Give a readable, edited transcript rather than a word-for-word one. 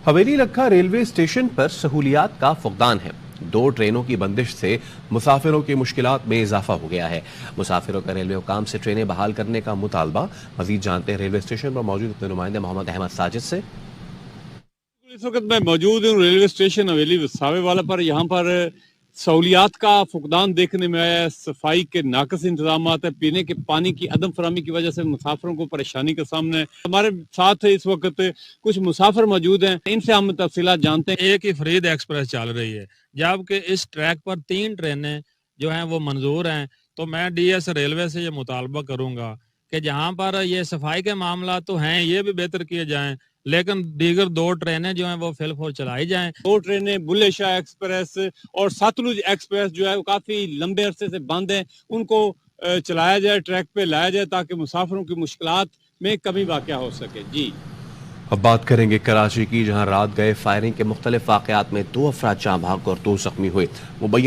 हवेली लखा railway station पर सहूलियात का फुकदान है। 2 ट्रेनों की बंदिश से मुसाफिरों की मुश्किलात में इजाफा हो गया है। मुसाफिरों का रेलवे हुकाम से ट्रेनें बहाल करने का मुतालबा। मजीद जानते हैं रेलवे स्टेशन पर मौजूद अपने नुमाइंदे मोहम्मद अहमद साजिद से। इस वक्त मैं मौजूद हूँ रेलवे स्टेशन हवेली विसावे वाला पर। यहाँ पर सहूलियात का फुकदान देखने में आया है। सफाई के नाकस इंतजाम है, पीने के पानी की अदम फरामी की वजह से मुसाफिरों को परेशानी का सामना है। हमारे साथ इस वक्त कुछ मुसाफिर मौजूद हैं, इनसे हम तफसीलात जानते हैं। एक ही फरीद एक्सप्रेस चल रही है, जबकि इस ट्रैक पर 3 ट्रेनें जो हैं वो मंजूर हैं। तो मैं डीएस रेलवे से ये मुतालबा करूंगा कि जहां पर ये सफाई के मामला तो हैं, ये भी बेहतर किए जाएं, लेकिन दीगर 2 ट्रेनें जो हैं वो फिलहाल चलाई जाएं। 2 ट्रेनें बुल्ले शाह एक्सप्रेस और सतलुज एक्सप्रेस जो है वो काफी लंबे अरसे से बंद है, उनको चलाया जाए, ट्रैक पे लाया जाए ताकि मुसाफिरों की मुश्किलात में कमी वाक़या हो सके। जी, अब बात करेंगे कराची की, जहां रात गए फायरिंग के मुख्तलिफ वाकयात में 2 अफराद जाँ भाग और 2 जख्मी हुए। मुबैना